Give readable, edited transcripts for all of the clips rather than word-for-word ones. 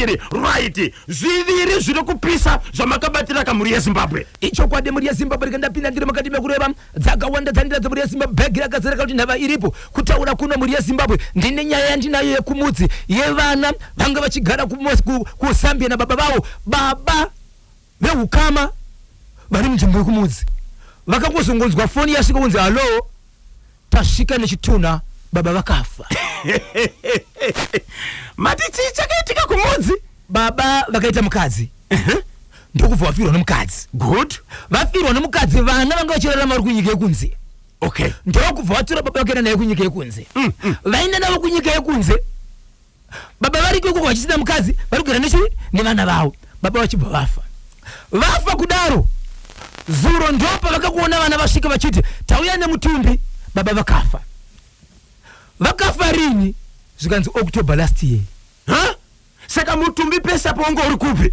tiri right zviviri zviri kupisa zvamakabatira kamuri yeZimbabwe. Icho kwade muri yeZimbabwe kandapinda ndiri makati mekureva dzakawanda dzandira dzamuri yeZimbabwe bhegi rakazareka kuti nhava iripo kutaura kuno muri yeZimbabwe ndine nyaya yandinayo yekumudzi yevana vanga vachigara kuSambia nababa vavo baba veukama vari munzvimbo yekumudzi vakangozongonzwa foni yasvika kunzi halo tasvika nechituna baba vakafa. Mati chii chakaitika kumudzi? Baba vakaita mukadzi. Ndokubva vafirwa nomukadzi. Good. Vafirwa nomukadzi vana vanga vachirarama vari kunyika yekunze. Okay. Ndokubva vatora baba vakaenda naye kunyika yekunze. Vaenda navo kunyika yekunze. Baba vari ikoko vachisina mukadzi vari kugara nevana vavo. Baba vachibva vafa. Vafa kudaro. Zuro ndopa vakakuona vana vasvika vachiti tauya nemutumbi baba vakafa. Vakafa rini? Zvikanzi October last year. Saka mutumbi pesa pongo uri kupi?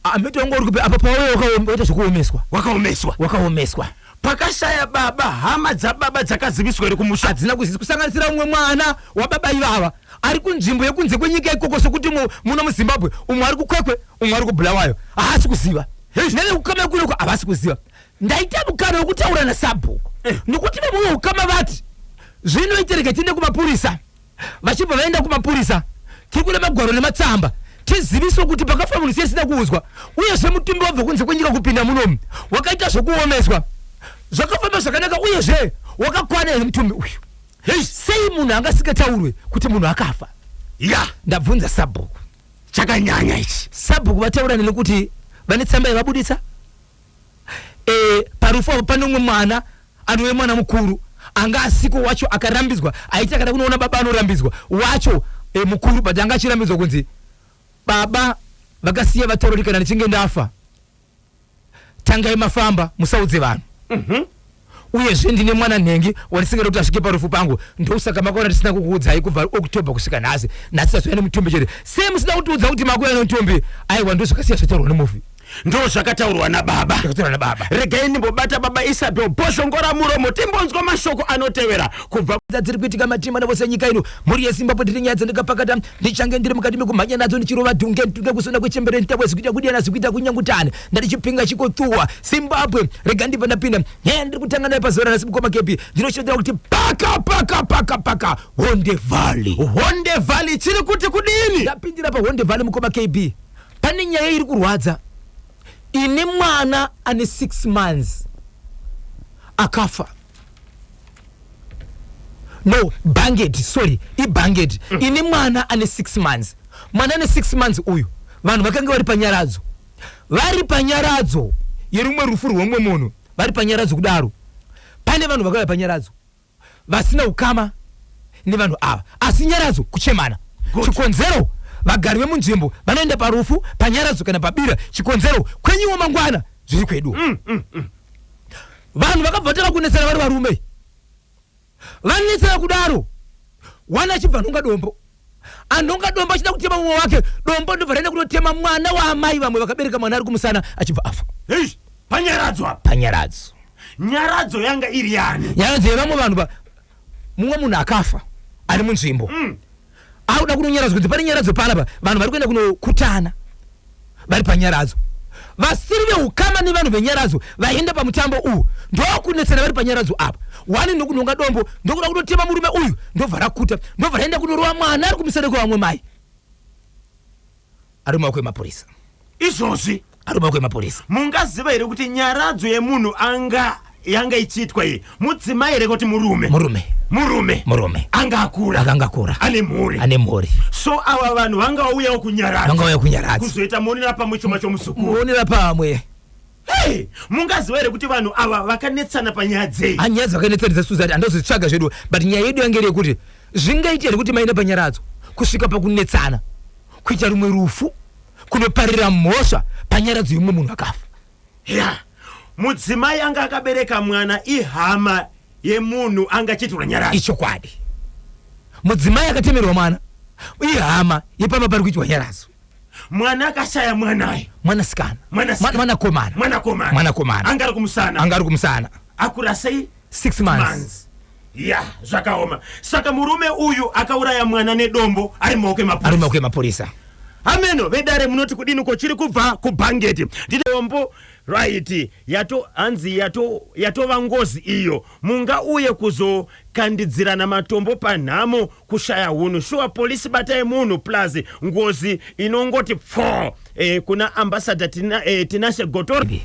Ametongo uri kupi apa pawe wakaita zvokuomeswa. Wakaomeswa. Pakashaya baba hama dzababa dzakaziviswa iri kumusha. Hadzina kusanganisira mumwe mwana wababa ivava ari kunzvimbo yekunze kwenyika ikoko sokuti muno muZimbabwe umwe ari kukwekwe umwe ari kuBulawayo haasi kuziva. Nene ukama kunoko havasi kuziva. Ndaita mukana wokutaura naSabhuku nokuti vamwe ukama vati zvinoitereka tiende kumapurisa vachibva vaenda kumapurisa tiri kuda magwaro nematsamba tiziviswa kuti pakafa munhu siyasina kuuzwa uyezve mutumbi wabva kunze kwenyika kupinda munomu wakaita zvokuomeswa zvakafamba zvakanaka uyezve wakakwana here mutumbi uyu sei munhu angasikataurwe kuti munhu akafa. Ndabvunza Sabhuku chakanyanya ichi. Sabhuku vataura neni kuti vane tsamba yavabuditsa parufu pane umwe mwana anove mwana mukuru anga asiko wacho akarambidzwa aita kana kunoona baba anorambidzwa wacho mukuru but anga achirambidzwa kunzi baba vakasiya vataurori kana ndichinge ndafa tangai mafamba musaudze vanhu. Uyezve ndine mwana nhengi wandisingada kuti asvike parufu pangu ndosaka makaona ndisina kukuudzai kubva October kusvika nhasi tazoya nemutumbi chete sei musina kutiudza kuti makuya nemutumbi aiwa ndozvakasiya zvataurwa nemufi. Ndo zvakataurwa nababa. Regai ndimbobata baba Isabel boshongora muromo timbonzwa mashoko anotevera kubva dziri kuitika matima navose nyika ino muri yeZimbabwe ndiri nyaya dzandikapakata ndichange ndiri mukati mekumhanya nadzo ndichirova dhunge kusona kwechembere ntebwe zikuita kudiyana zikuita kunyangutani ndati chipinga chikotuwa Zimbabwe rega ndibva ndapinda nyaya ndiri kutanga nayo pazuva ranhasi mukoma kepi ndinochotera kuti paka Honde Valley chiri kuti kudini. Ndapindira pa Honde Valley mukoma kepi pane nyaya iri kurwadza ine mwana ane 6 months akafa. No, Banged, sorry, Banged. Ine mwana ane 6 months. Mwana ane 6 months uyu. Vanhu vakanga vari panyaradzo. Vari panyaradzo yerumwe rufu rwomwe munhu. Vari panyaradzo kudaro. Pane vanhu vakauya panyaradzo. Vasina ukama nevanhu ava. Asi nyaradzo kuchemana. Chikonzero vagari vemunzvimbo vanoenda parufu panyaradzo kana pabira chikonzero kwenyiwo mangwana zviri kwedu. Vanhu vakabvatira kunetsana vari varume. Vanetsana kudaro. Wana achibva nhonga dombo. Anhonga dombo achida kutema mumwe wake. Dombo ndobva raenda kunotema mwana waamai vamwe vakabereka mwana ari kumusana achibva afa. Panyaradzo apa. Panyaradzo. Nyaradzo yanga iri yani. Nyaradzo yevamwe vanhu mumwe munhu akafa ari munzvimbo. Auda kunonyaradzo kuti pane nyaradzo panapa vanhu vari kuenda kunokutana vari panyaradzo. Vasiri veukama nevanhu venyaradzo vaenda pamutambo uyu ndokunetsana vari panyaradzo apa. Wani nokunhonga dombo ndokuda kunotema murume uyu ndobva rakuta ndobva raenda kunorova mwana ari kumusana kwevamwe mai. Ari mumaoko emapurisa. Izvozvi ari mumaoko emapurisa. Mungaziva here kuti nyaradzo yemunhu yanga ichiitwa iyi mudzimai here kuti murume anga akura ane mhuri. So ava vanhu vanga vauyawo kunyaradza kuzoita muonera pamwe choma chomusukuru muonera pamwe. Mungaziva here kuti vanhu ava vakanetsana panyaya dzei? Nyaya dzakanetsanisa Suzati andozvitsvaga zvedu but nyaya yedu yange yekuti zvingaita here kuti maine panyaradzo kusvika pakunetsana kuita rumwe rufu kunoparira mhosva panyaradzo yomumwe munhu akafa. Mudzimai anga akabereka mwana ihama yemunhu anga achiitirwa nyaradzo. Ichokwadi. Mudzimai akatemerwa mwana ihama yepama pari kuitwa nyaradzo. Mwana akashaya mwanaye. Mwanasikana. Mwanakomana. Anga ari kumusana. Akura sei? 6 months. Zvakaoma. Saka murume uyu akauraya mwana nedombo ari mumaoko emapurisa. ameno vedare munoti kudini kochiri kubva kubhangeti ndinombo right yatova ngozi iyo mungauye kuzokandidzirana matombo panhamo kushaya hunhu shuwa polisi batai munhu plus ngozi inongoti kuna ambassador Tinashe Gotori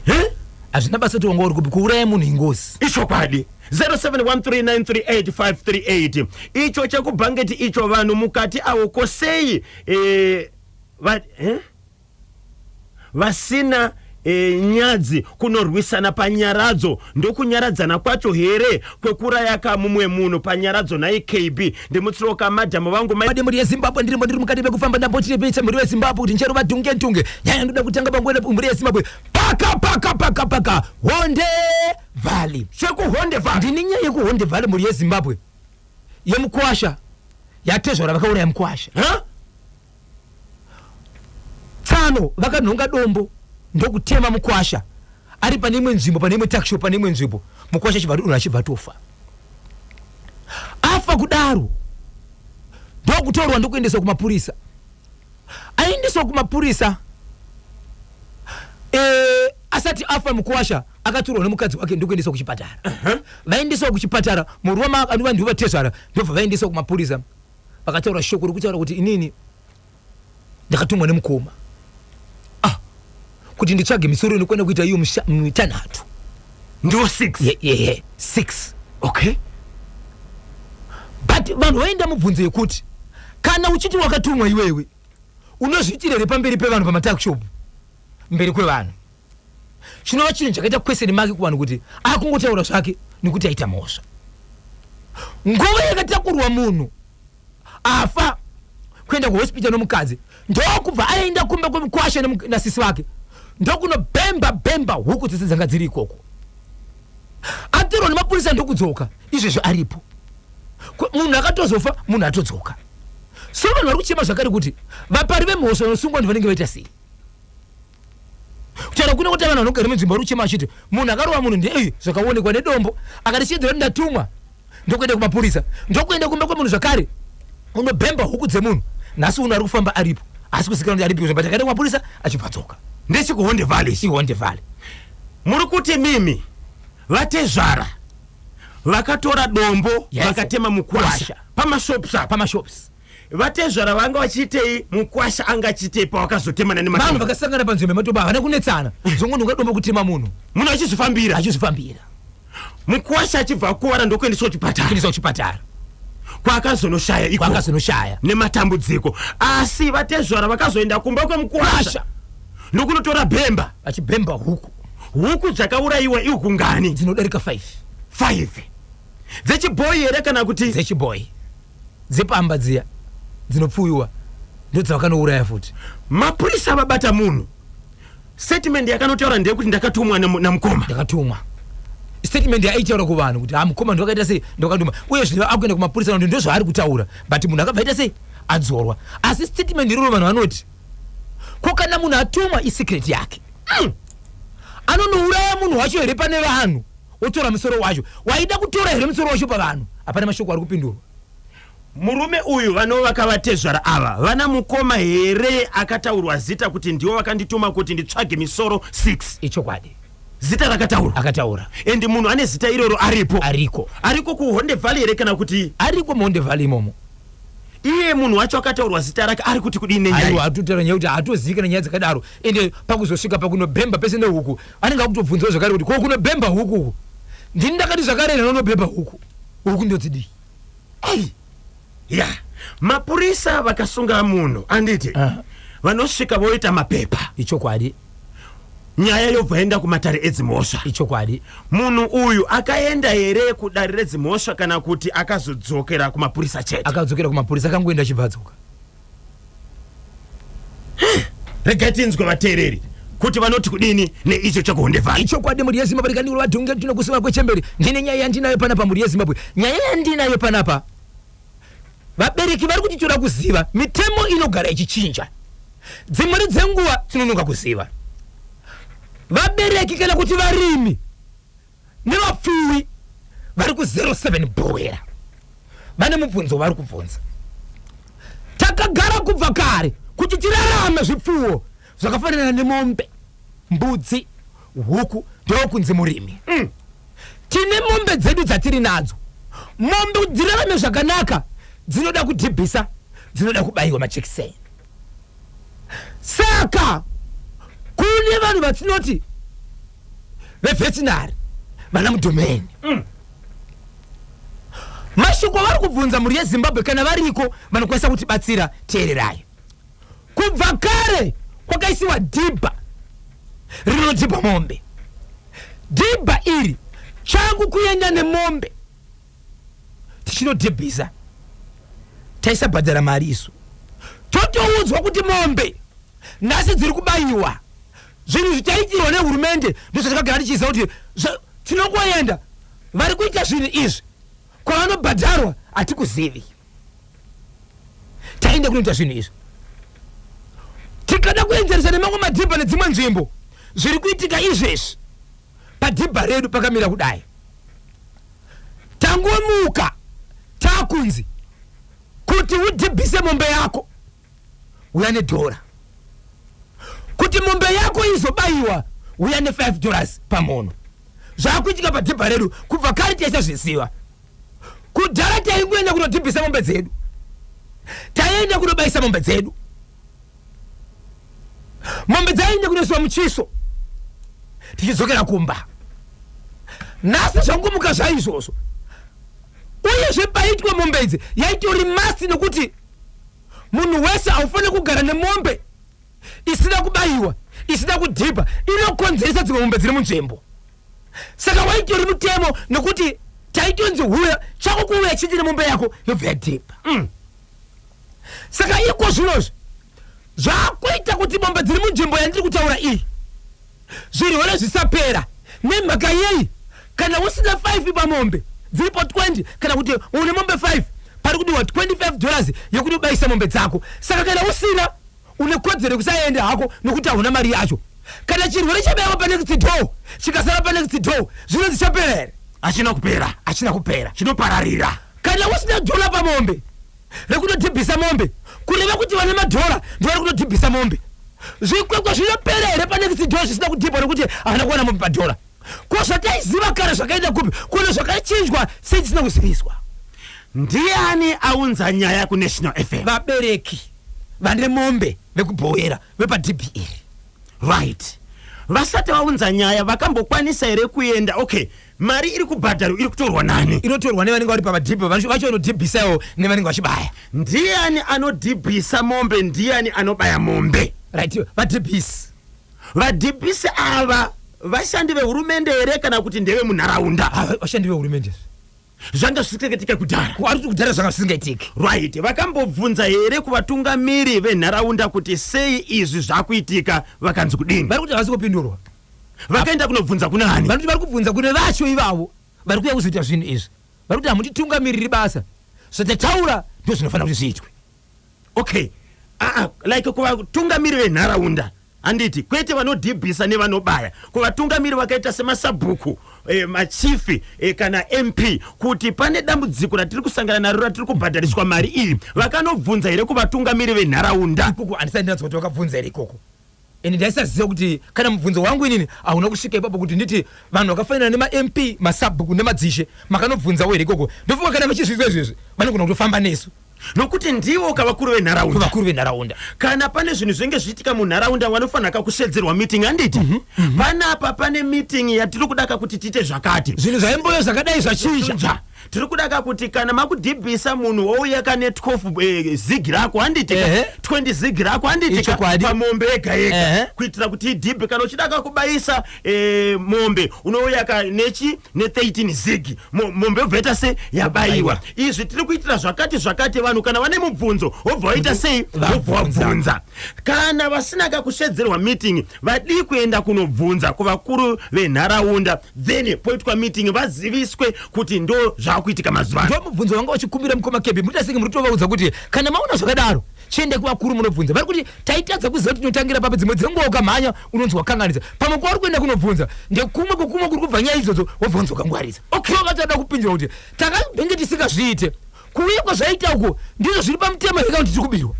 azvina basa tiongori kuuraya munhu ingozi ishokwadi 0713938538 icho chekubhangeti icho vanhu mukati avo kosei vasina nyadzi kunorwisana panyaradzo ndokunyaradzana kwacho here kwekuraya kamumwe munhu panyaradzo naikb ndimutsiroka madhamu vangu madi muri yeZimbabwe ndiri mukati pekufamba ndambotipitsa muri weZimbabwe kuti nchero vadhunge nyaya ndoda kutanga pangwena muri yeZimbabwe paka Honde Valley chekuhonde valley ndini nyaya yekuhonde valley muri yeZimbabwe yemukwasha yatezvara vakauraya mukwasha tsano vakanhonga dombo ndokutema mukwasha ari pane imwe nzvimbo pane imwe takshop pane imwe nzvimbo mukwasha chibva unachibva tofa afa kudaro ndokutorwa ndokuendeswa kumapurisa aendeswa kumapurisa asati afa mukwasha akatorwa nemukadzi wake ndokuendeswa kuchipatara vaendeswa kuchipatara murume anova ndiwo vatezvara ndobva vaendeswa kumapurisa vakataura shoko rokutaura kuti inini ndakatumwa nemukoma kuti nditsvage misoro inokwenda kuita iyo mitanhatu ndiwo 6 6 okay but vanhu vaenda mubvunzo yekuti kana uchiti wakatumwa iwewe unozviitira here pamberi pevanhu pamatakshop mberi kwevanhu chinova chinhu chakaita question mark kuvanhu kuti akungotaura zvake nekuti aita mhosva nguva yakatakurwa munhu afa kuenda kuhospital nomukadzi ndokubva aenda kumba kwemukwasha nasisi wake ndokunobhemba huku dzese dzanga dziri ikoko atirwa nemapurisa ndokudzoka izvezvo aripo munhu akatozofa munhu atodzoka so vanhu vari kuchema zvakare kuti vapari vemhosva vanosungwa ndivanenge vaita sei kutaura kuna kuti vanhu vanogara munzvimbo vari kuchema achiti munhu akarova munhu ndei zvakaonekwa nedombo akatishedzera ndatumwa ndokuenda kumapurisa ndokuenda kumba kwemunhu zvakare unobhemba huku dzemunhu nhasi unhu ari kufamba aripo asi kusikana kuti aripo but akaenda kumapurisa achibvadzoka ndechikuhonde valley chihonde valley muri kuti mimi vatezvara vakatora dombo vakatema mukwasha pamashops vatezvara vanga vachiitei mukwasha anga achiitei pawakazotemana vanhu vakasangana panzvimbo yematombo havana kunetsana zongo ungadomba kutema munhu achizvifambira mukwasha achibva akuwara ndokuendeswa kuchipatara kwakazonoshaya nematambudziko asi vatezvara vakazoenda kumba kwemukwasha ndokunotora bhemba achibhemba huku dzakaurayiwa ihukungani dzinodarika 5 dzechibhoyi here kana kuti dzechibhoyi dzepamba dziya dzinopfuyiwa ndodzavakanouraya futi mapurisa vabata munhu statement yakanotaura ndeyekuti ndakatumwa namukoma ndakatumwa statement yaitaura kuvanhu kuti mukoma ndowakaita sei ndokatuma uye zvino akuenda kumapurisa kuti ndozvaari kutaura but munhu akabva aita sei adzorwa asi statement iroro vanhu vanoti ko kana munhu atumwa isecret yake anonouraya munhu wacho here pane vanhu otora musoro wacho waida kutora here musoro wacho pavanhu hapana mashoko ari kupindurwa murume uyu vanovaka vatezvara ava vana mukoma here akataurwa zita kuti ndiwo vakandituma kuti nditsvage misoro 6 ichokwadi zita akataura endi munhu ane zita iroro ariko kuhonde valley here kana kuti ariko muhonde valley imomo iye munhu wacho akataurwa zita rake ari kuti kudini nenyaya atutaura nyaya kuti hatozikana nyaya dzakadaro ende pakuzosvika pakunobhemba pese nehuku anenge akutobvunzawo zvakare kuti ko kunobhemba huku ndini ndakati zvakare nanonobhemba huku ndodzidii mapurisa vakasunga munhu anditi vanosvika voita mapepa ichokwadi nyaya yobva enda kumatare edzimhosva ichokwadi munhu uyu akaenda here kudare redzimhosva kana kuti akazodzokera kumapurisa chete akadzokera kumapurisa akangoenda achibvadzoka regai tinzwe vateereri kuti vanoti kudini neicho chekuhonde valley ichokwadi muri yeZimbabwe rekandiuro vadhunge tinokusima kwechemberi ndine nyaya yandinayo panapa muri yeZimbabwe nyaya yandinayo panapa vabereki vari kutitora kuziva mitemo inogara ichichinja dzimwe dzenguva tinonoka kuziva vabereki kana kuti varimi nevapfuwi vari ku07 bhowera vane mubvunzo vari kubvunza takagara kubva kare kuti tirarame zvipfuwo zvakafanana nemombe, mbudzi, huku ndokunzi murimi. Tine mombe dzedu dzatiri nadzo. Mombe dzirarame zvakanaka dzinoda kudhibhisa, dzinoda kubayiwa majekiseni. Saka kune vanhu vatinoti veveterinary vana mudomeni. Mashoko vari kubvunza mhuri yeZimbabwe kana variko vanokwanisa kuti batsira teererai. Kubva kare kwakaisiwa dhibha rinodhibha mombe. Dhibha iri changu kuenda nemombe tichinodhibhisa taisabhadhara mari isu. Totoudzwa kuti mombe nhasi dziri kubayiwa. Zvinhu zvitaitirwa nehurumende ndozvatakagara tichiziva kuti tinongoenda vari kuita zvinhu izvi kwavanobhadharwa hatikuzivi. Taenda kunoita zvinhu izvi. Tikada kuenzeresa nemamwe madhibha nedzimwe nzvimbo zviri kuitika izvezvi padhibha redu pakamira kudai. Tangomuka takunzi kuti udhibhise mombe yako uya $1. Kuti mombe yako izobayiwa uya $5 pamono. Zvakuitika padhibha redu kubva kare taisazviziva. Kudhara taingoenda kunodhibhisa mombe dzedu, taenda kunobayisa mombe dzedu. Mombe dzaenda kunoiswa muchiso tichidzokera kumba. Nhasi zvangomuka zvaizvozvo. Uyezve paitwa mombe idzi yaitori masti nokuti munhu wese aufane kugara nemombe isina kubayiwa, isina kudhibha, inokonzeresa dzimwe mombe dziri munzvimbo. Saka waitori mutemo nokuti taitonzi huya chako kuuya chitire mombe yako yobva yadhibha. Saka iko zvinozvi zvakuita kuti mombe dziri munzvimbo yandiri kutaura iyi zvirwere zvisapera. Nemhaka yei kana usina 5 pamombe dziripo 20 kana kuti une mombe 5 pari kudiwa $25 yekuti ubayisa mombe dzako. Saka kana usina une kodzero kusaenda hako nokuti hauna mari yacho. Kana chirwere chabayiwa panext door chikasara panext door zvino zvichapera here? Hachina kupera. Hachina kupera, chinopararira. Kana usina $1 pamombe rekutodhibhisa mombe kureva kuti vane madhora ndovari kutodhibhisa mombe, zvikwekwe zvinopera here panext door zvisina kudhibhwa nekuti havana kuwana mombe padhora? Ko zvataiziva kare zvakaenda kupi kuno zvakachinjwa sei tisina kuziviswa? Ndiani aunza nyaya kuNational FM? Vabereki vane mombe vekubhowera vepadhibhi iri. Right. Vasati vaunza nyaya vakambokwanisa here kuenda. Okay, mari iri kubhadharo iri kutorwa nani? Inotorwa nevanenge vari pamadhibhi vacho vanodhibhisawo nevanenge vachibaya. Ndiani anodhibhisa mombe? Ndiani anobaya mombe? Right, vadhibhisi. Vadhibhisi ava vashandi vehurumende here kana kuti ndeve munharaunda? Vashandi vehurumende. Zvanga zvisikaitike kudhara. Ari kudhara zvanga zvisingaitike. Right. Vakambobvunza here kuvatungamiri venharaunda kuti sei izvi zvakuitika, vakanzi kudini? Vari kuti havasi kupindurwa. Vakaenda kunobvunza kuna hani? Vari kubvunza kune vacho ivavo vari kuuya kuzoita zvinhu izvi. Vari kuti hamutitungamiriri basa, zvatataura ndo zvinofanira kuti zviitwe. Okay. Like kuvatungamiri venharaunda anditi kwete vanodhibhisa nevanobaya, kuvatungamiri vakaita semasabhuku, machifi kana MP kuti pane dambudziko ratiri kusangana naro ratiri kubhadhariswa mari iyi, vakanobvunza here kuvatungamiri venharaunda? Ikoko handisati ndinatsa kuti vakabvunza here ikoko. Eni ndaisaziva kuti kana mubvunzo wangu inini hauna kusvika ipapo kuti nditi vanhu vakafanana nema-MP, masabhuku nemadzishe makanobvunzawo here ikoko. Ndofunga kana vachizviziva izvezvi vanogona kutofamba nesu nokuti ndivo kavakuru venharaunda. Vakuru venharaunda. Kana pane zvinhu zvinenge zvichiitika munharaunda vanofanira kushedzerwa meeting anditi. Panapa pane meeting yatiri kudaka kuti tiite zvakati. Zvinhu zvaimboyo zvakadai zvachinja. Tiri kudaka kuti kana makudhibhisa munhu wouya kane 12 zigi rako handiti 20 zigi rako handiti pamombe ega ega kuitira kuti idhibhe. Kana uchidaka kubayisa mombe unouya kanechi ne13 zigi mombe obvaita sei yabayiwa. Izvi tiri kuitira zvakati vanhu kana vane mubvunzo obva waita sei wabvunza. Kana vasina kakushedzerwa meeting vadi kuenda kunobvunza kuvakuru venharaunda, then poitwa meeting vaziviswe kuti ndo zvakuitika mazuva. Ndo mubvunzo wanga uchikumbira mukoma kepi mutasenge muri kutovaudza kuti kana maona zvakadaro chiende kuvakuru munobvunza. Vari kuti taitadza kuziva tinotangira papo, dzimwe dzenguva ukamhanya unonzi wakanganidza. Pamwe kwauri kuenda kunovhunza ndekumwe kuri kubva nyaya idzodzo wabvunza ukangwaridza. Okay, vakatoda kupindura kuti takabenge tisingazviite kuuya kwazvaita uko ndizvo zviri pamutemo here kuti tiri kubirwa.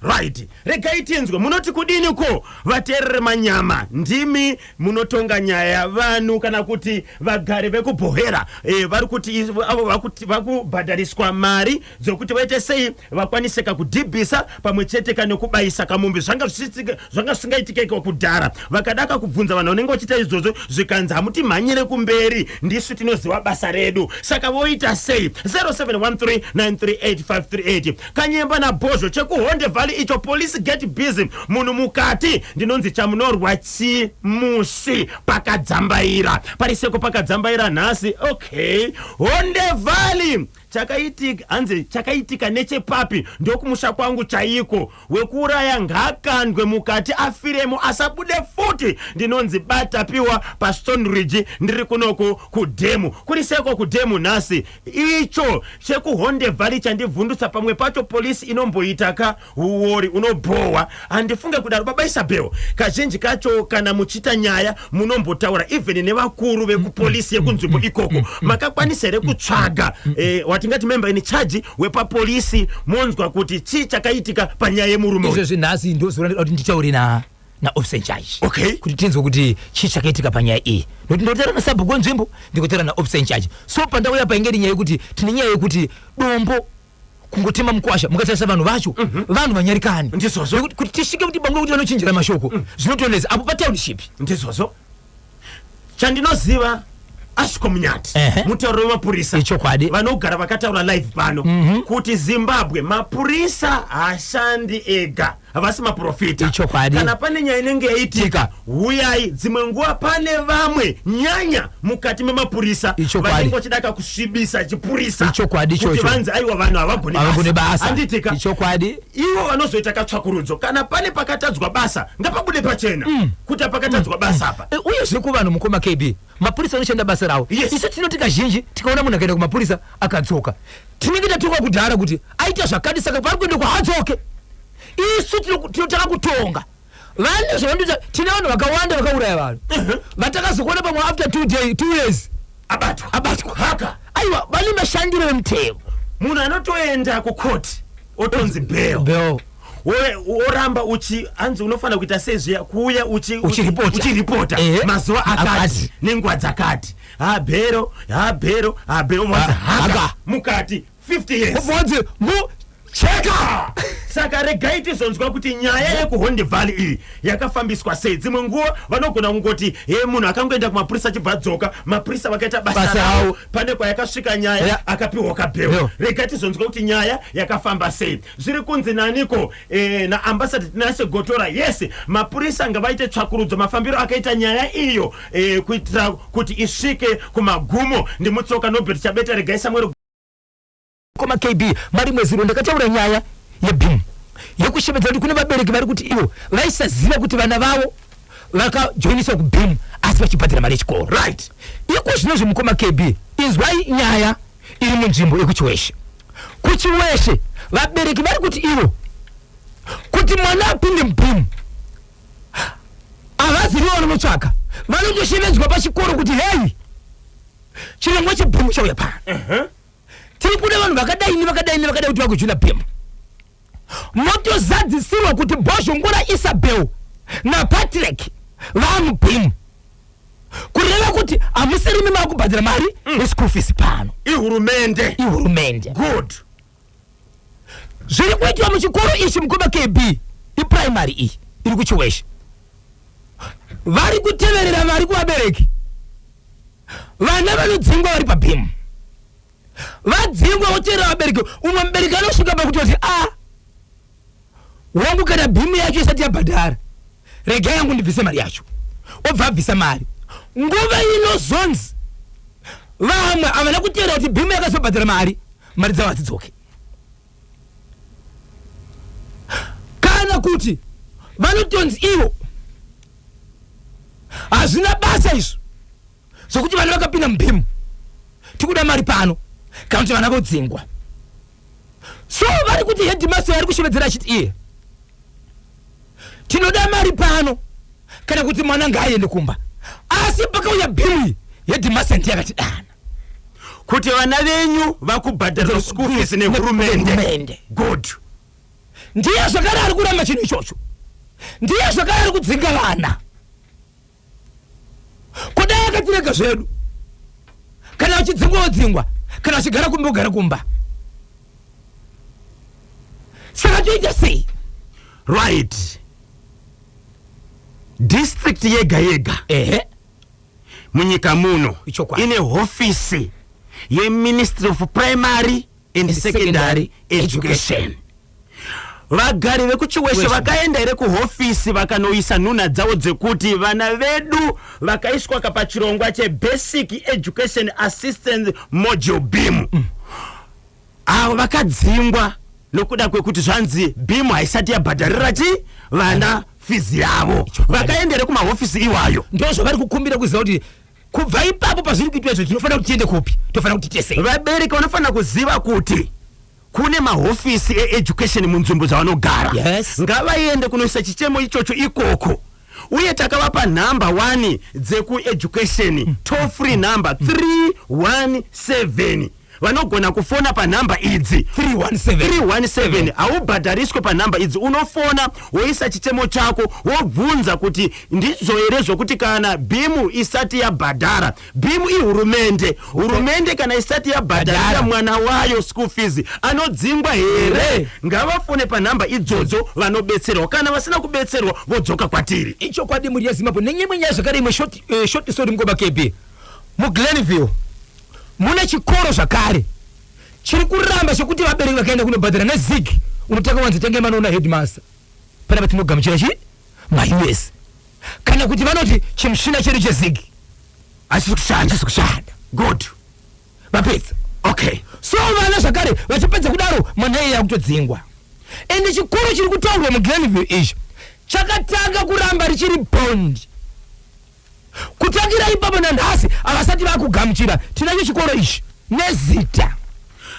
right regaitinzwe munoti kudini ko vateerere manyama ndimi munotonga nyaya yavanhu kana kuti vagari vekubhohera vari kuti vakubhadhariswa mari dzokuti vaite sei vakwaniseka kudhibhisa pamwe chete nekubayisa kamumbi zvanga zvisingaitikeka kudhara vakadaka kubvunza vanhu vanenge vachiita izvozvo zvikanzi hamuti mhanyire kumberi ndisu tinoziva basa redu saka voita sei 0713938538 kanyemba nabhozho chekuhonde valley icho police get busy munhu mukati ndinonzi chamunorwa chimusi pakadzambaira pariseko pakadzambaira nhasi okay honde valley chakaitika nechepapi ndokumusha kwangu chaiko wekuuraya ngakandwe mukati afiremo asabude futi ndinonzi batapiwa pastone ridge ndiri kunoko kudhemu kuriseko kudhemu nhasi icho chekuhonde valley chandivhundutsa pamwe pacho polisi inomboita uori unobhohwa handifunge kudaro baba Isabel kazhinji kacho kana muchita nyaya munombotaura even nevakuru vekupolisi yekunzvimbo ikoko makakwanisa here kutsvaga watingati member in charge wepapolisi monzwa kuti chii chakaitika panyaya yemurume izvo zvinhasi ndozoranda kuti nditaure na officer in charge okay kuti tinzwe kuti chii chakaitika panyaya iyi nokuti ndotaura nasabhuku wenzvimbo ndikotaura na officer in charge so pandauya paingeri nyaya yekuti tine nyaya yekuti dombo kungotema mukwasha mukatarisa vanhu vacho vanhu vanyarikani ndizvozvo kuti tisvike kuti bangwe kuti vanochinjira mashoko zvinotonesa apo patownship ndizvozvo chandinoziva asviko munyati mutauro wemapurisa ichokwadi vanogara vakataura live pano kuti Zimbabwe mapurisa hashandi ega havasi maprofita kana pane nyaya inenge yaitika huyai dzimwe nguva pane vamwe nyanya mukati memapurisa vanenge vachidaka kusvibisa chipurisa kuti vanzi aiwa vanhu havagone basa handitika ivo vanozoita katsvakurudzo kana pane pakatadzwa basa ngapabude pachena kuti pakatadzwa basa apa uyezve kuvanhu mukoma KB mapurisa anoshanda basa ravo isu tinoti kazhinji tikaona munhu akaenda kumapurisa akadzoka tinenge tatoka kudhara kuti aita zvakadi saka pari kuenda kuhadzoke isu tinotaka kutonga vanhu zvavandoita tine vanhu vakawanda vakauraya vanhu vatakazokuona pamwe after 2 years abatwa haka aiwa vane mashandiro emutemo munhu anotoenda kukoti otonzi bail oramba hanzi unofanira kuita sezviya kuuya uchiripota mazuva akati nenguva dzakati bhero haka mukati 50 years cheka saka regai tizonzwa kuti nyaya yekuhonde valley iyi yakafambiswa sei dzimwe nguva vanogona kungoti munhu akangoenda kumapurisa achibva adzoka mapurisa vakaita basa ravo pane kwayakasvika nyaya akapiwa kabheo regai tizonzwa kuti nyaya yakafamba sei zviri kunzi naniko naambasada tinase gotora yese mapurisa ngavaite tsvakurudzo mafambiro akaita nyaya iyo kuitira kuti isvike kumagumo ndimutsoka Nobert Chabeta regai Samuel koma KB mari mweziro ndakataura nyaya yeBIM yekushemedza kuti kune vabereki vari kuti ivo vaisaziva kuti vana vavo vakajoiniswa kuBIM asi vachibhadhira mari yechikoro right iko zvinozvo mukoma KB inzwai nyaya iri munzvimbo yekuchiweshe kuchiweshe vabereki vari kuti ivo kuti mwana apinde muBIM avaziviwa vanomutsvaka vanondoshemedzwa pachikoro kuti hei chirongwa cheBIM chauya pano tiri kune vanhu vakadai kuti vakujoina BIM motozadzisirwa kuti Bozhongora Isabel naPatrick vamuBIM kureva kuti hamusirimi makubhadhira mari yeschool fees pano ihurumende good zviri kuitwa muchikoro ichi mukoma KB iprimary iyi iri kuchiweshe vari kuteverera mari kuvabereki vana vanodzingwa vari paBIM vadzingwa voteerera vabereki umwe mubereki anosvika pakuti kuti wangu kana BIM yacho isati yabhadhara regai yangu ndibvise mari yacho obva abvisa mari nguva inozonzi vamwe havana kuteerera kuti BIM yakazobhadhara mari dzavo hadzidzoke kana kuti vanotonzi ivo hazvina basa izvo zvokuti vana vakapinda muBIM tikuda mari pano kana kuti vana vodzingwa so vari kuti headmaster ari kushevedzera achiti iye tinoda mari pano kana kuti mwana ngaaende kumba asi pakauya BIM headmaster ndiyakatidana kuti vana venyu vakubhadhara school fees nehurumende good ndiye zvakare ari kuramba chinhu ichocho, ndiye zvakare ari kudzinga vana. Kudai akatirega zvedu, kana uchidzingwa kana uchigara kumba ugara kumba. Saka toita sei? Right. District yega munyika muno ine office ye Ministry of Primary and Secondary Education. Vagari vekuchiweshe vakaenda ere kuhofisi vakanoisa nhuna dzavo dzekuti vana vedu vakaiswa kapachirongwa Basic Education Assistance Module BEAM. Avo vakadzingwa nokuda kwekuti zvanzi BEAM haisati yabhadharira vana fizi yavo. Vakaendere kumahofisi iwayo. Ndozvo vari kukumbira kuziva kuti kubva ipapo pazviri kuitwa izvo tinofanira kuti tiende kupi, tofanira kuti tesei. Vabereki vanofanira kuziva kuti kune mahofisi education munzvimbo dzavanogara. Yes. Ngavaende kunoisa chichemo ichocho ikoko. Uye takavapa number 1 dzeku education, toll free number 317. Vanogona kufona pa number idzi 317. Aubhadhariswe pa number idzi, unofona woisa chichemo chako wobvunza kuti ndizo ere zvokuti kana BEAM isati yabhadhara. BEAM hurumende kana isati yabhadhara mwana wayo school fees anodzingwa here. Ngavafone pa number idzodzo vanobetserwa, kana vasina kubetserwa vodzoka kwatiri. Icho kwadi muri yaZimbabwe nenyimwe nyaya zvakare imwe short story mkoba KB mu Glenville mune chikoro zvakare chiri kuramba chekuti vabereki vakaenda kunobhadhara neZig unotaka wanzi tenge manoona headmaster pana patinogamuchira ma-US kana kuti vanoti chimushina chedu cheZig asikushanda. Good. Vapedza. Okay. So vana zvakare vachipedza kudaro mwana iye yakutodzingwa. Ende chikoro chiri kutaurwa mu Glenville icho chakatanga kuramba richiri bond. Kutangira ipapo nanhasi avasati vakugamuchira tinacho chikoro ichi nezita.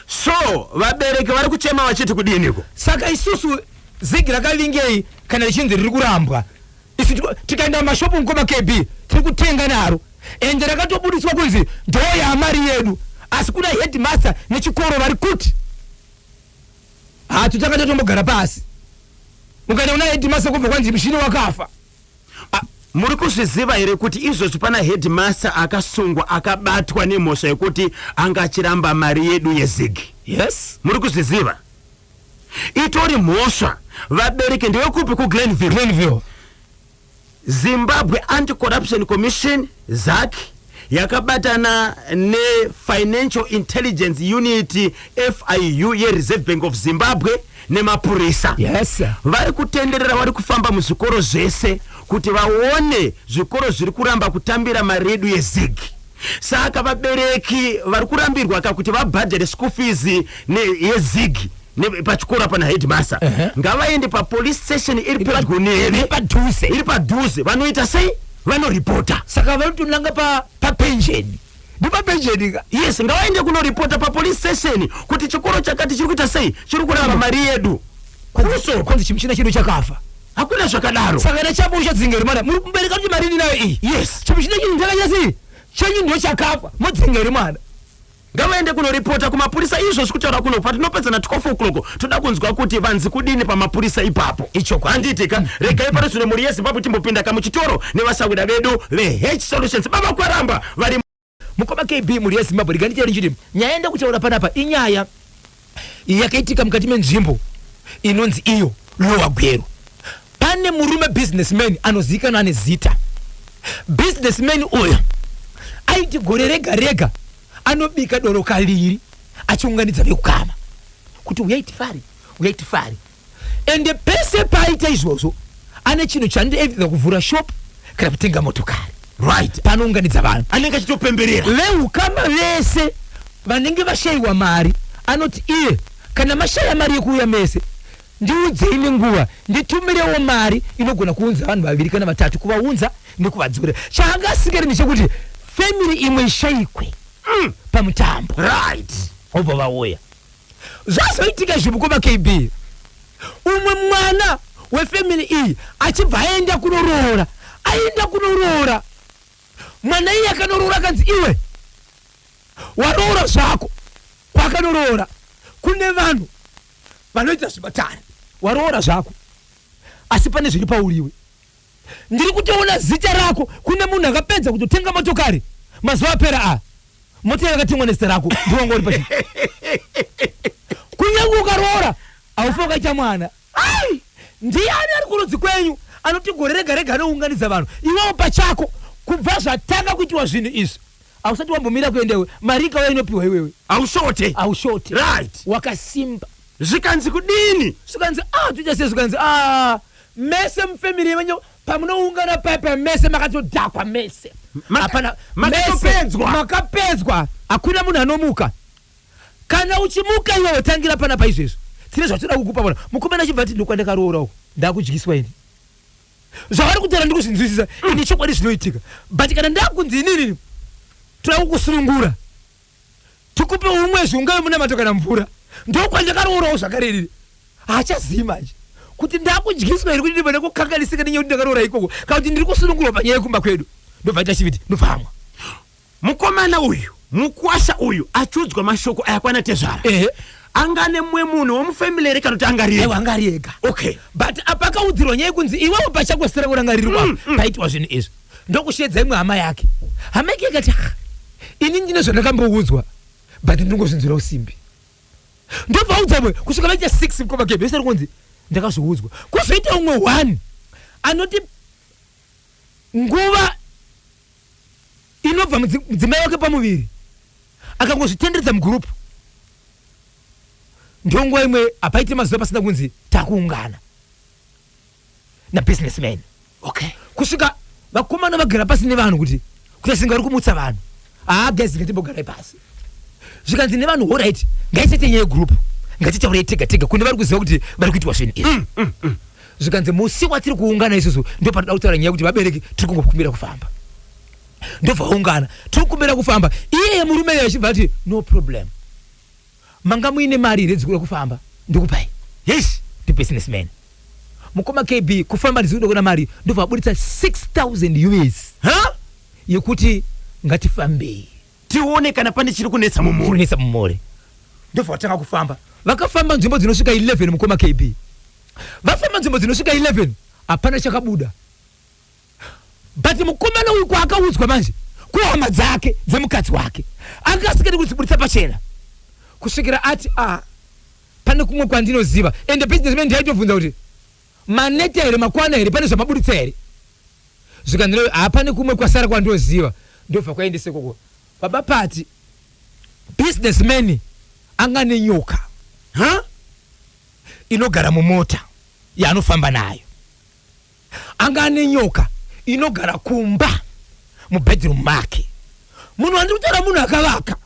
So vabereki vari kuchema vachiti kudiniko? Saka isusu Zig rakavingei kana richinzi riri kurambwa. Isi tikaenda mashopu mukoma KB tiri kutenga naro. Ende rakatobudiswa kunzi ndoya mari yedu. Asi kuna headmaster nechikoro vari kuti tutanga tombogara pasi. Ukaenda una headmaster kubva kwanzi mushini wakafa. Muri kuzviziva here kuti izvozvi pana headmaster akasungwa akabatwa nemhosva yekuti angachiramba mari yedu yeZig? Yes. Muri kuzviziva? Itori mhosva. Vabereki ndevekupi kuGlenville? Zimbabwe Anti-Corruption Commission ZAC yakabatana neFinancial Intelligence Unit FIU yeReserve Bank of Zimbabwe nemapurisa. Yes. Vari kutenderera vari kufamba muzvikoro zvese kuti vaone zvikoro zviri kuramba kutambira mari yedu yeZig. Saka vabereki vari kurambirwa kuti vabhadhare school fees yeZig pachikora pana headmaster. Ngavaende pa police station iri pedyo neve iri padhuze vanoita sei? Vanoripota. Saka vanotonanga pa pension. Ndipa pension ka? Yes, ngavaende kunoripota pa police station kuti chikoro chakati chiri kuita sei? Chiri kuramba mari yedu. Kwanzi chimuchina chedu chakafa. Hakuna zvakadaro. Saka nechapo uchadzingeri mana muri kumbereka kuti mari nayo iyi. Yes. Chimuchina chedu ndakanyasi chenyu ndio chakafa mudzingeri mana. Ngavaende kunoripota kumapurisa izvo zvekutaura kuno patinopedza na 12 o'clock toda kunzwa kuti vanzi kudini pamapurisa ipapo. Icho handitika regai parizvino muri yeZimbabwe timbopinda kamuchitoro nevasauda vedu veH Solutions baba kwaramba vari mukoma KB muri yeZimbabwe rigandicheri chiti nyaenda kutaura panapa inyaya yakaitika mukati menzvimbo inonzi iyo Lower Gweru. Pane murume businessman anozikanwa nezita. Businessman uyo aiti gore rega anobika doro kaliri achiunganidza vekukama kuti uyaiti fari ende pese paita izvozvo ane chinhu chandiedza kuvhura shop kana kutenga motokari. Right. Panounganidza vanhu anenge achitopemberera veukama vese vanenge vashayiwa mari anoti iye kana mashaya mari yekuuya mese ndiudzei nenguva nditumirewo mari inogona kuunza vanhu vaviri kana vatatu kuvaunza nekuvadzorera. Chaangasikari ndechekuti family imwe ishayikwe pamutambo. Right. Obva vauya zvazoitika zvimukoma KB umwe mwana wefamily iyi achibva aenda kunoroora mwana iye akanorora akanzi iwe waroora zvako kwakanorora kune vanhu vanoita zvibatari waroora zvako asi pane zviri pauliwe. Ndiri kutoona zita rako kune munhu akapedza kutotenga motokari mazuva apera motokari yakatengwa nezita rako ndiwanga uri pachi. Kunyange ukaroora haufa ukaita mwana. Ndiani ari kurudzi kwenyu anoti gore rega rega anounganidza vanhu iwewo pachako kubva zvatanga kuitiwa zvinhu izvi hausati wambomira kuendewe mari ikauya inopiwa iwewe aushote right wakasimba. Zvikanzi kudini? Zvikanzi tuchase zvikanzi mese mufamily wenyu pamunoungana papa mese makatodhakwa mese hapana makapedzwa hakuna munhu anomuka. Kana uchimuka iwewe tangira panapa izvezvo tine zvatoda kukupa pana mukomana achibva ati ndokwandakaroora uko ndakudyiswa ini zvavari kutaura ndikuzvinzwisisa ini chokwadi zvinoitika but kana ndakunzi inini toda kukusunungura tikupe umwe zviungawe muna mato kana mvura ndokwandakaroorawo zvakarerire haachazivi manje kuti ndakudyiswa iri kuti ndibva kukanganisika nenyaya kuti ndakaroora ikoko kana kuti ndiri kusunungurwa panyaya yekumba kwedu ndobva ita chiviti ndobvamwa. Mukomana uyu mukwasha uyu achudzwa mashoko ayakwana tezvara angane mumwe munhu womufamily ere kana kuti angari ega. Okay, but apakaudzirwa nyaya yekunzi iwewo pachako sera kurangarirwa paitwa zvinhu izvi ndokushedza imwe hama yake. Hama yake ikati ini ndine zvandakamboudzwa but ndingozvinzwira usimbi ndobva udzamwe kusvika vaita 6 mukoma kebe yose rikunzi ndakazviudzwa. Kuzoita umwe 1 anoti nguva inobva mudzimai wake pamuviri akangozvitenderedza mugurupu ndonguva imwe hapaite mazuva pasina kunzi takuungana nabusinessman. Okay, kusvika vakomana vagara pasi nevanhu kuti asinga kumutsa vanhu gezi ngatimbogara pasi zvikanzi nevanhu alright ngaitete nyaya yegurupu ngatitaurei tega tega kune vari kuziva kuti vari kuitwa zvinhu izvi. Zvikanzi musi watiri kuungana isusu ndo panoda kutaura nyaya kuti vabereki tiri kungokumbira kufamba ndobva vaungana tiri kukumbira kufamba. Iyeye murume iye achibva ati no problem manga muine mari here dzikuda kufamba ndikupai. Yes, ndi businessman mukoma KB kufamba ndizikuda kuna mari ndobva vaburitsa 6,000 US yekuti ngatifambei tione kana pane chiri kunetsa mumore. Ndobva vatanga kufamba vakafamba nzvimbo dzinosvika 11 mukoma KB vafamba nzvimbo dzinosvika 11 hapana chakabuda but mukomana uyu kwaakaudzwa manje kuhama dzake dzemukadzi wake angasikati kudziburitsa pachena kusvikira ati pane kumwe kwandinoziva ende businessman ndaitovunza kuti maneta here makwana here pane zvamaburitsa here zvikandinoi hapane kumwe kwasara kwandinoziva ndobva kwaendese koko baba pati businessman anga nenyoka inogara mumota yaanofamba nayo anga nenyoka inogara kumba mubedroom make. Munhu andiri kutaura munhu akavaka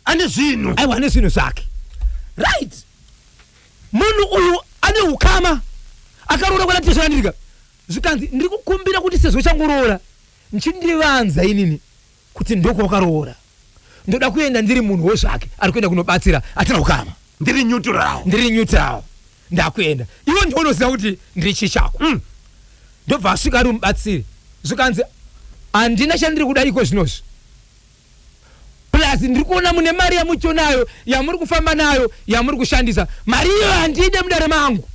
ane zvinhu ane zvinhu zvake right. Munhu uyu ane ukama akaroora kwana tezvandirika zvikanzi ndiri kukumbira kuti sezvo changoroora nchindivanza inini kuti ndokwakaroora ndoda kuenda ndiri munhu wezvake ari kuenda kunobatsira atina ukama ndiri neutral ndakuenda iwe ndionoziva kuti ndiri chichako ndobva asvika ari mubatsiri zvikanzi handina chandiri kuda iko zvinozvi plus ndiri kuona mune mari yamuchonayo yamuri kufamba nayo yamuri kushandisa mari iyo handide mudare mangu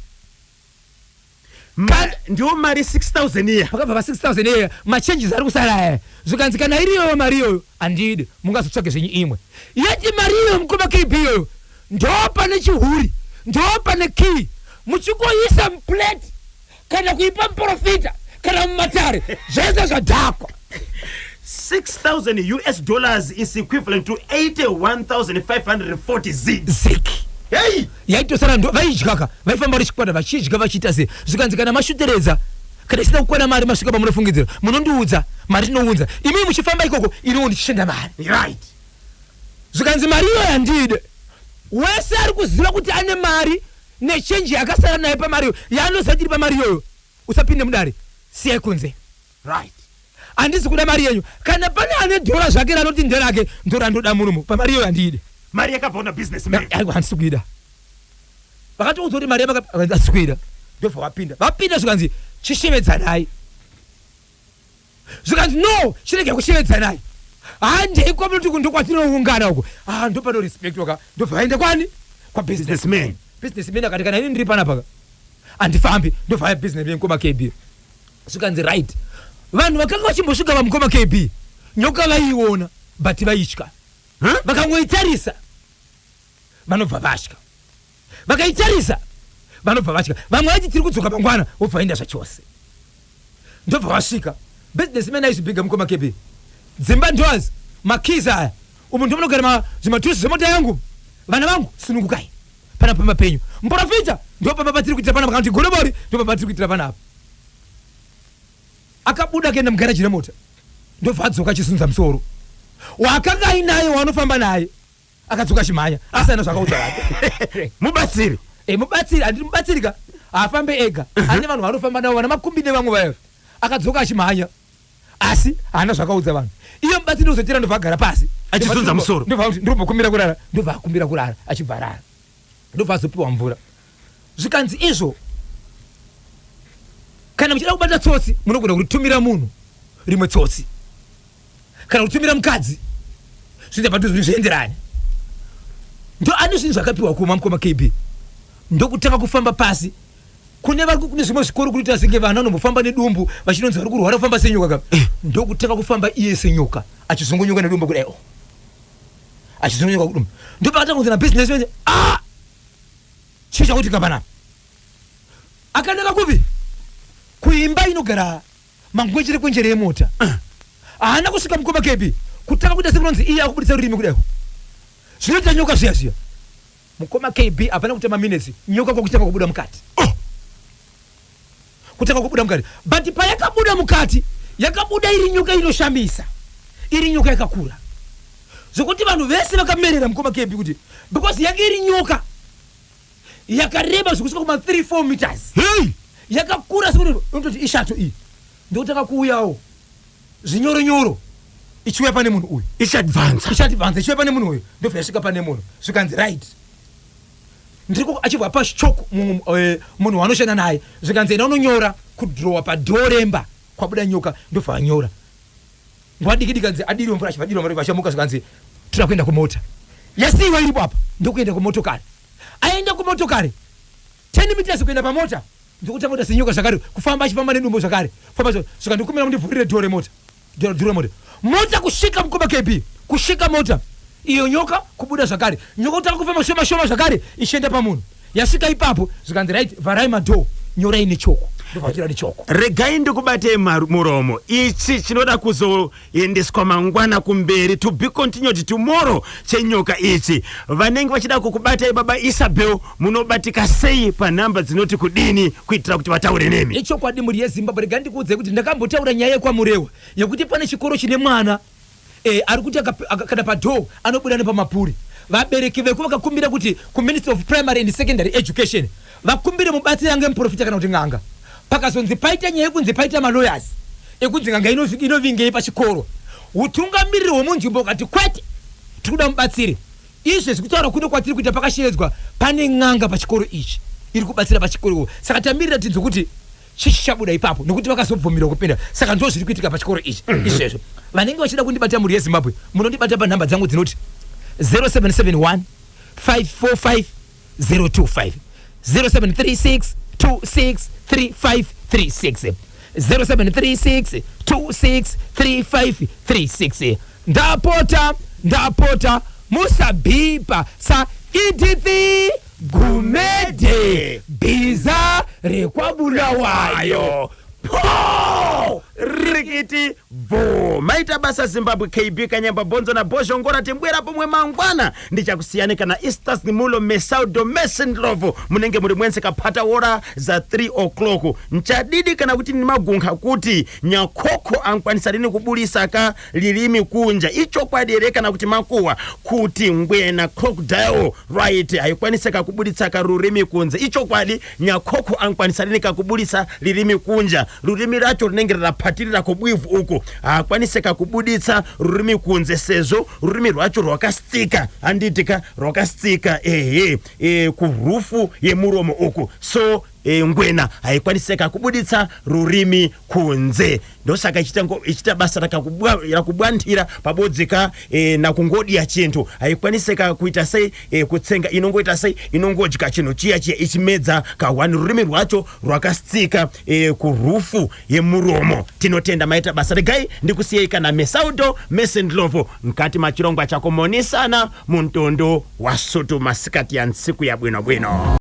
ndiwo mari 6,000 iya pakabva pa 6,000 iya machenjisi ari kusara aya zvikanzi kana iriyo mari iyoyo handide mungazotsvage zvenyu imwe yeti mari iyoyo mukoma KB iyoyo ndopane chihuri ndopane key muchingoisa muplate kana kuipa muprofita kana mumatare zvese zvadhakwa. 6,000 US dollars is equivalent to 81,540 zik. Hey, yaitosara ndo vaidyaka vaifamba richikwada vachidya vachiita sei zvikanzi kana mashuteredza kana isina kukwana mari masvika pamunofungidzira munondiudza mari tinounza imi muchifamba ikoko iniwo ndichishenda mari right. Zvikanzi mari iyo handide wese ari kuziva kuti ane mari nechenji yakasara naye pamari iyo yaanozatiri pamari iyoyo usapinde mudare siyai kunze right. Handisi kuda mari yenyu kana pane ane dhora zvake ranoti nderake ndorandoda murumo pamari iyo handide mari yakabva una businessman handisi kuida vakatiudza kuti mari handisi kuida ndobva vapinda zvikanzi chishevedzanai zvikanzi no chirege kushevedzanai handei ndokwatinoungana uko ndopano respect waka ndobva vaende kwani kwa businessman akati kana ini ndiri panapa andifambi ndovaya business yeMukoma KB zvikanzi right vanhu vakanga vachimbosvika paMukoma KB nyoka vaiona but vaitya vakangoitarisa vanobva vatya vakaitarisa vanobva vatya vamwe vati tiri kudzoka mangwana wobva enda zvachose ndobva vasvika businessman aizvibiga Mukoma KB dzimba ndoazi makizi aya umu ndomunogara zvimatusi zvemota yangu vana vangu sunungukai pana pamba penyu muprofita ndo pamba patiri kuitira pana pakanti golobori ndo pamba patiri kuitira pana apa akabuda kaenda mugaraji remota ndobva adzoka achisunza musoro wakanga ainaye wanofamba naye akadzoka chimhanya asina zvakaudza vake mubatsiri mubatsiri andiri mubatsirika afambe ega ane vanhu vanofamba navo vana makumbi nevamwe vayo akadzoka achimhanya asi haana zvakaudza vanhu iyo mubatsiri uzotira ndobva agara pasi achisunza musoro ndobva kumbira kurara ndobva akumbira kurara achibva rara ndobva azopiwa mvura zvikanzi izvo kana muchida kubata tsotsi munogona kuritumira munhu rimwe tsotsi kana kutumira mukadzi zvinoita padhuze zvienderane ndo ane zvinhu zvakapiwa kuma Mukoma KB ndokutaka kufamba pasi kune zvimwe zvikoro kuita senge vanhu vanombofamba nedumbu vachinonzi vari kurwara kufamba senyoka ka ndokutaka kufamba iye senyoka achizongonyoka nedumbu kudai achizongonyoka kudumbu ndopakatanga kunzana business wenye chii chakuitika panapa akanaka kupi kuimba inogara mangwenjere kwenjere yemota haana kusvika Mukoma KB kutaka kuita sekunonzi iye akubudisa rurimi kudaiwo zvinoita nyoka zviya zviya Mukoma KB hapana kutema minutes nyoka kwakutanga kubuda mukati kutanga kubuda mukati but payakabuda mukati yakabuda iri nyoka inoshamisa iri nyoka yakakura zvokuti vanhu vese vakamerera Mukoma KB kuti because yanga iri nyoka yakareba zvokusvika kuma 3-4 meters yakakura sekuti unototi ishato iyi ndokutanga kuuyawo zvinyoronyoro ichiuya pane munhu uyu ichadvance ichiuya pane munhu uyu ndobva yasvika pane munhu zvikanzi right ndiriko achibva pachoko munhu wanoshanda naye zvikanzi ena unonyora kudhirowa padhoremba kwabuda nyoka ndobva anyora nguva diki dikanzi adiriwe mvura achibva adiriwe mvura achamuka zvikanzi tira kuenda kumota yasiiwa iripo apa ndokuenda kumotokari aenda kumotokari 10 meters kuenda pamota ndokutanga kuita senyoka zvakare kufamba achifamba nedumbu zvakare famba saka ndikumira mundivhurire dhore mota mota kusvika Mukoma KB kusvika mota iyo nyoka kubuda zvakare nyoka kutanga kufamba shoma zvakare ichienda pamunhu yasvika ipapo zvikanzi right vharai madhoo nyorai nechoko ndobva nechoko regai ndikubatei muromo ichi chinoda kuzoendeswa mangwana kumberi to be continued tomorrow chenyoka ichi vanenge vachida kukubatai baba Isabel munobatika sei panhamba dzinoti kudini kuitira kuti vataure nemi ichokwadi muri yeZimbabwe regai ndikuudzei kuti ndakambotaura nyaya yekwamurewa yekuti pane chikoro chine mwana ari kuti akada padhoo anobuda nepamapuri vabereki veku vakakumbira kuti kuMinister of Primary and Secondary Education vakumbire mubatsiri ange muprofita kana kuti ng'anga pakazonzi paita nyaya yekunzi paita malawyers ekunzi ng'anga inovingei pachikoro utungamiriri hwemunzvimbo ukati kwete tikuda mubatsiri izvi zvekutaura kuno kwatiri kuita pakashedzwa pane ng'anga pachikoro ichi iri kubatsira pachikoro saka tamirira tinzo kuti chichi chabuda ipapo nokuti vakazobvumira kupinda saka ndo zviri kuitika pachikoro ichi izvezvo vanenge vachida kundibata muri yeZimbabwe munondibata panhamba dzangu dzinoti 0771 545 025 0736 263536 0736 263536 ndapota musabhipa sa idithi gumede bhiza rekwabulawayo po rikiti vo maita basa Zimbabwe KB Kanyamba Bonzo na Bozhongora tembwera pomwe mangwana ndichakusiyane kana Esters Nimulo Mesaudo Mesendrovo munenge muri mwense kapata hora za 3 o'clock nchadidi kana kuti ni magunga kuti nyakoko ankwanisa rini kubulisa ka lilimi kunja icho kwadere kana kuti makuwa kuti ngwena crocodile right haikwanisa kubulitsa ka rurimi kunza icho kwadi nyakoko ankwanisa rini kubulisa lilimi kunja rurimi racho rinenge rapatirira kubwivu uko akwaniseka kubuditsa rurimi kunze sezo rurimi rwacho rwakastika anditika rwakastika kurufu yemuromo uko so ngwena haikwaniseka kubuditsa rurimi kunze. Ndosaka ichita basa rakubwandira pabodzeka na kungodya chintu haikwaniseka kuita sei kutsenga inongoita sei inongodya chinhu chiya ichimedza kahwani rurimi rwacho rwakastika kurufu yemuromo. Tinotenda maita basa regai ndikusiyei kana Mesaudo Mesendlovo mkati machirongwa chako Monisana muntondo wa Soto masikati ya nsiku ya bwino bwino.